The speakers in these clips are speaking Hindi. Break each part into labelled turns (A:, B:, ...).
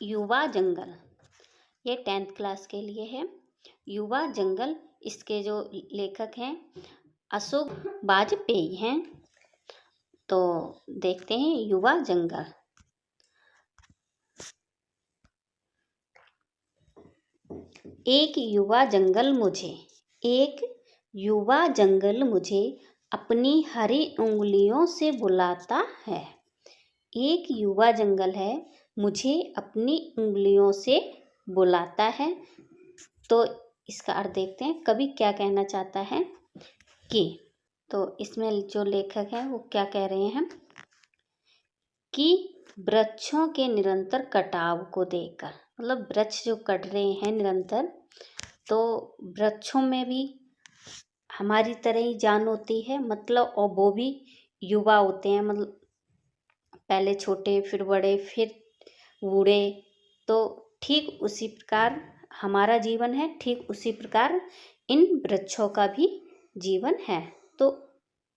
A: युवा जंगल, ये 10th क्लास के लिए है। युवा जंगल, इसके जो लेखक हैं अशोक वाजपेयी हैं। तो देखते हैं युवा जंगल। एक युवा जंगल मुझे अपनी हरी उंगलियों से बुलाता है। एक युवा जंगल है, मुझे अपनी उंगलियों से बुलाता है। तो इसका अर्थ देखते हैं, कवि क्या कहना चाहता है कि, तो इसमें जो लेखक हैं वो क्या कह रहे हैं कि वृक्षों के निरंतर कटाव को देखकर, मतलब वृक्ष जो कट रहे हैं निरंतर, तो वृक्षों में भी हमारी तरह ही जान होती है, मतलब और वो भी युवा होते हैं, मतलब पहले छोटे फिर बड़े फिर बूढ़े। तो ठीक उसी प्रकार हमारा जीवन है, ठीक उसी प्रकार इन वृक्षों का भी जीवन है। तो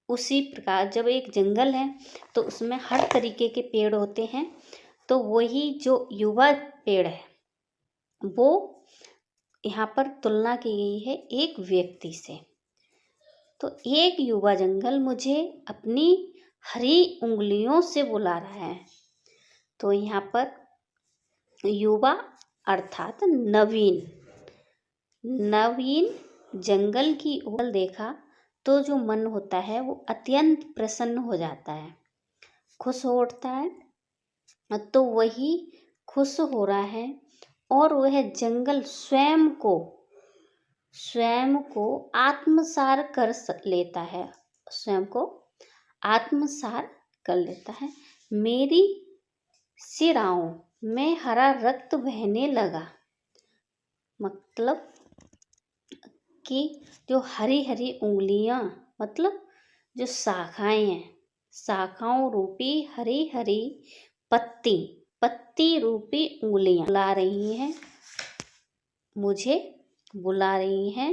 A: उसी प्रकार जब एक जंगल है तो उसमें हर तरीके के पेड़ होते हैं, तो वही जो युवा पेड़ है वो यहाँ पर तुलना की गई है एक व्यक्ति से। तो एक युवा जंगल मुझे अपनी हरी उंगलियों से बुला रहा है। तो यहाँ पर युवा अर्थात नवीन जंगल की ओर देखा तो जो मन होता है वो अत्यंत प्रसन्न हो जाता है, खुश हो उठता है। तो वही खुश हो रहा है और वह जंगल स्वयं को आत्मसार कर लेता है, स्वयं को आत्मसार कर लेता है। मेरी शिराओं में हरा रक्त बहने लगा, मतलब कि जो हरी हरी उंगलियां, मतलब जो शाखाएं हैं, शाखाओं रूपी हरी हरी पत्ती रूपी उंगलियां मुझे बुला रही हैं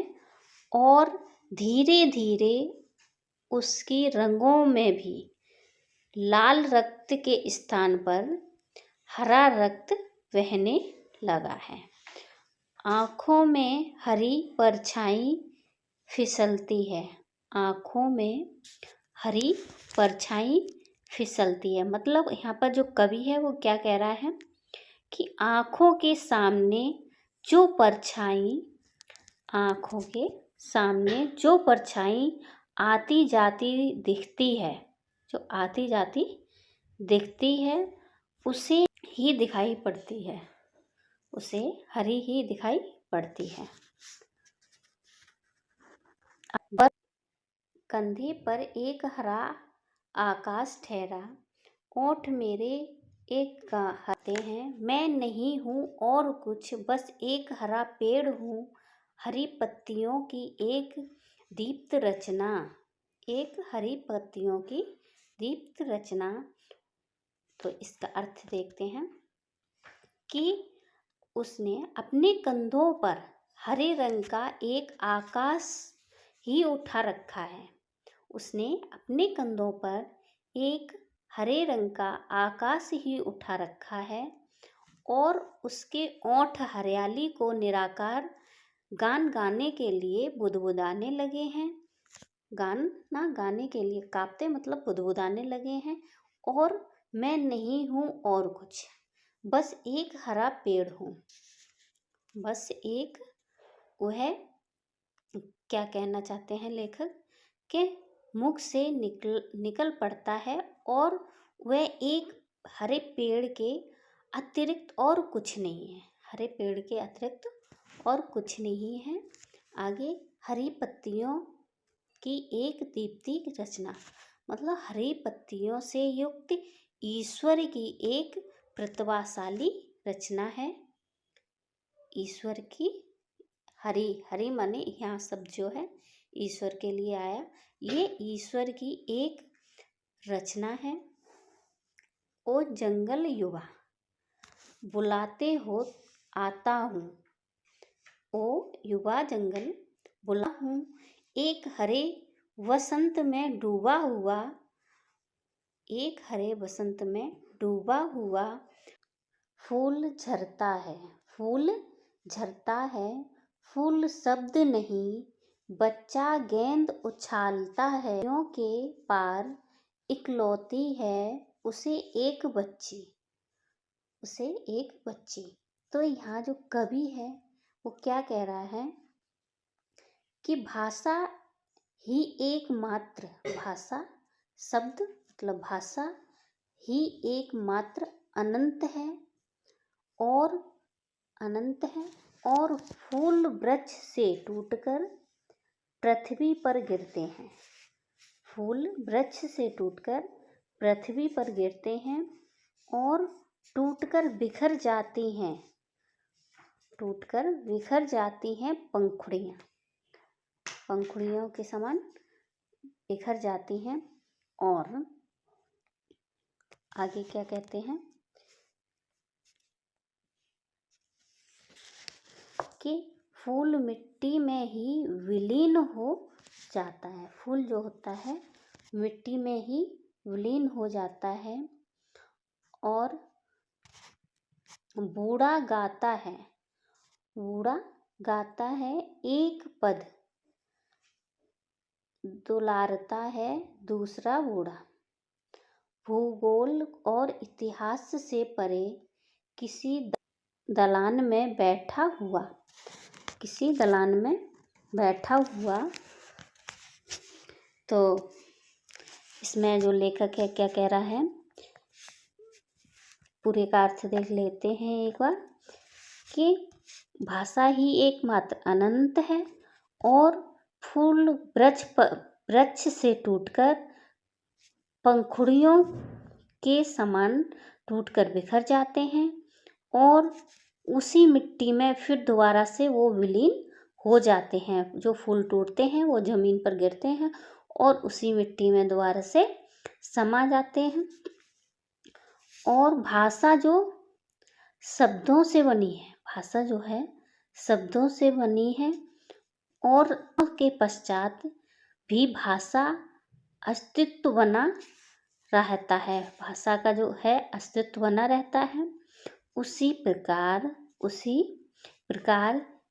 A: और धीरे धीरे उसकी रंगों में भी लाल रक्त के स्थान पर हरा रक्त बहने लगा है। आँखों में हरी परछाई फिसलती है, आँखों में हरी परछाई फिसलती है। मतलब यहाँ पर जो कवि है वो क्या कह रहा है कि आँखों के सामने जो परछाई आती जाती दिखती है, जो आती जाती दिखती है उसे ही दिखाई पड़ती है, उसे हरी ही दिखाई पड़ती है। बस कंधे पर एक हरा आकाश ठहरा, ओठ मेरे एक कहते हैं, मैं नहीं हूँ और कुछ, बस एक हरा पेड़ हूँ, हरी पत्तियों की एक दीप्त रचना, एक हरी पत्तियों की दीप्त रचना। तो इसका अर्थ देखते हैं कि उसने अपने कंधों पर हरे रंग का एक आकाश ही उठा रखा है, उसने अपने कंधों पर एक हरे रंग का आकाश ही उठा रखा है और उसके ओठ हरियाली को निराकार गान गाने के लिए बुदबुदाने लगे हैं। गाना गाने के लिए, कांपते मतलब बुदबुदाने लगे हैं। और मैं नहीं हूँ और कुछ, बस एक हरा पेड़ हूँ, बस एक, वह क्या कहना चाहते हैं लेखक के मुख से निकल पड़ता है और वह एक हरे पेड़ के अतिरिक्त और कुछ नहीं है, हरे पेड़ के अतिरिक्त और कुछ नहीं है। आगे हरी पत्तियों की एक दीप्ति रचना, मतलब हरी पत्तियों से युक्त ईश्वर की एक प्रतिभाशाली रचना है। ईश्वर की हरी माने यहाँ शब्द जो है ईश्वर के लिए आया, ये ईश्वर की एक रचना है। ओ जंगल युवा बुलाते हो आता हूँ, ओ युवा जंगल बुला हूँ, एक हरे वसंत में डूबा हुआ, एक हरे वसंत में डूबा हुआ फूल झरता है, फूल झरता है, फूल शब्द नहीं, बच्चा गेंद उछालता है, नदियों के पार इकलौती है, उसे एक बच्ची, उसे एक बच्ची। तो यहाँ जो कवि है वो क्या कह रहा है कि भाषा ही एकमात्र, भाषा शब्द मतलब भाषा ही एकमात्र अनंत है और अनंत है और फूल वृक्ष से टूटकर पृथ्वी पर गिरते हैं, फूल वृक्ष से टूटकर पृथ्वी पर गिरते हैं और टूटकर बिखर जाती हैं, टूटकर बिखर जाती हैं पंखुड़ियाँ, पंखुड़ियों के समान बिखर जाती हैं। और आगे क्या कहते हैं कि फूल मिट्टी में ही विलीन हो जाता है, फूल जो होता है मिट्टी में ही विलीन हो जाता है। और बूढ़ा गाता है, बूढ़ा गाता है एक पद, दुलारता है दूसरा बूढ़ा, भूगोल और इतिहास से परे किसी दलान में बैठा हुआ, किसी दलान में बैठा हुआ। तो इसमें जो लेखक है क्या कह रहा है, पूरे का अर्थ देख लेते हैं एक बार कि भाषा ही एकमात्र अनंत है और फूल वृक्ष से टूटकर पंखुड़ियों के समान टूटकर बिखर जाते हैं और उसी मिट्टी में फिर दोबारा से वो विलीन हो जाते हैं, जो फूल टूटते हैं वो जमीन पर गिरते हैं और उसी मिट्टी में दोबारा से समा जाते हैं। और भाषा जो शब्दों से बनी है, भाषा जो है शब्दों से बनी है और के पश्चात भी भाषा अस्तित्व बना रहता है, भाषा का जो है अस्तित्व बना रहता है। उसी प्रकार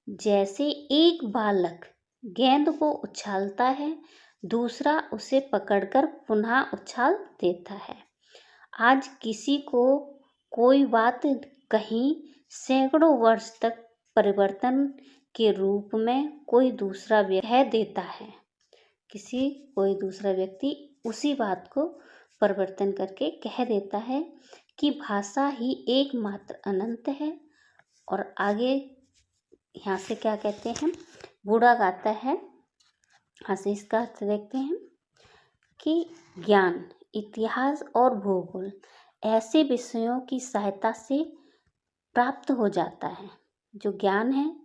A: जैसे एक बालक गेंद को उछालता है, दूसरा उसे पकड़कर पुनः उछाल देता है। आज किसी को कोई बात कहीं सैकड़ों वर्ष तक परिवर्तन के रूप में कोई दूसरा व्यक्ति कह देता है, कोई दूसरा व्यक्ति उसी बात को परिवर्तन करके कह देता है कि भाषा ही एकमात्र अनंत है। और आगे यहाँ से क्या कहते हैं, बूढ़ा गाता है, यहाँ से इसका अर्थ देखते हैं कि ज्ञान, इतिहास और भूगोल ऐसे विषयों की सहायता से प्राप्त हो जाता है, जो ज्ञान है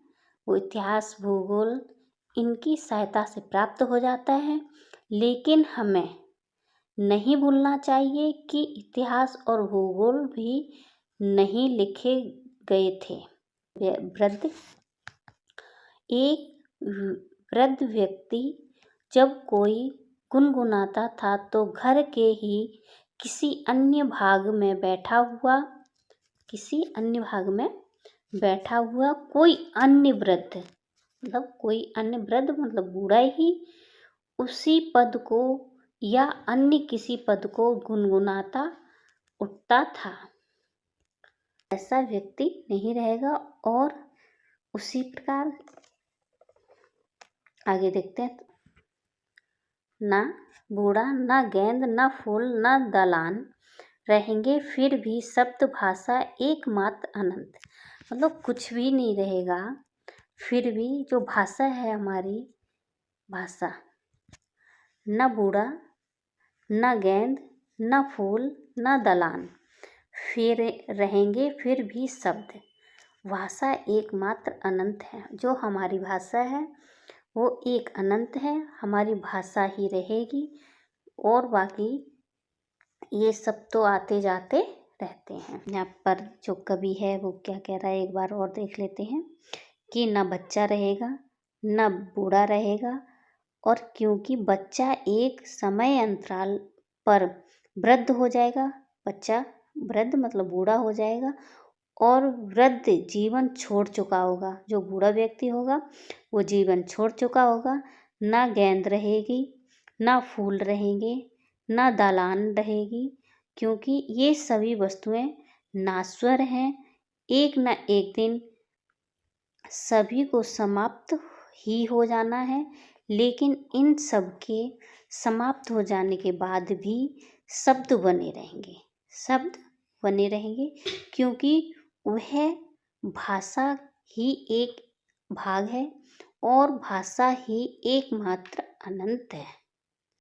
A: वो इतिहास भूगोल इनकी सहायता से प्राप्त हो जाता है। लेकिन हमें नहीं भूलना चाहिए कि इतिहास और भूगोल भी नहीं लिखे गए थे। एक वृद्ध व्यक्ति जब कोई गुनगुनाता था तो घर के ही किसी अन्य भाग में बैठा हुआ कोई अन्य वृद्ध मतलब बूढ़ा ही उसी पद को या अन्य किसी पद को गुनगुनाता उठता था। ऐसा व्यक्ति नहीं रहेगा। और उसी प्रकार आगे देखते हैं, ना बूढ़ा, ना गेंद, ना फूल, ना दलान रहेंगे, फिर भी शब्द भाषा एकमात्र अनंत, मतलब कुछ भी नहीं रहेगा, फिर भी जो भाषा है हमारी भाषा, न बूढ़ा, न गेंद, न फूल, न दलान फिर रहेंगे, फिर भी शब्द भाषा एकमात्र अनंत है। जो हमारी भाषा है वो एक अनंत है, हमारी भाषा ही रहेगी और बाकी ये सब तो आते जाते रहते हैं। यहाँ पर जो कवि है वो क्या कह रहा है एक बार और देख लेते हैं कि न बच्चा रहेगा न बूढ़ा रहेगा, और क्योंकि बच्चा एक समय अंतराल पर वृद्ध हो जाएगा, बच्चा वृद्ध मतलब बूढ़ा हो जाएगा और वृद्ध जीवन छोड़ चुका होगा। जो बूढ़ा व्यक्ति होगा वो जीवन छोड़ चुका होगा। ना गेंद रहेगी, ना फूल रहेंगे, ना दालान रहेगी, क्योंकि ये सभी वस्तुएं नाश्वर हैं। एक न एक दिन सभी को समाप्त ही हो जाना है। लेकिन इन सब के समाप्त हो जाने के बाद भी शब्द बने रहेंगे, शब्द बने रहेंगे, क्योंकि वह भाषा ही एक भाग है और भाषा ही एकमात्र अनंत है।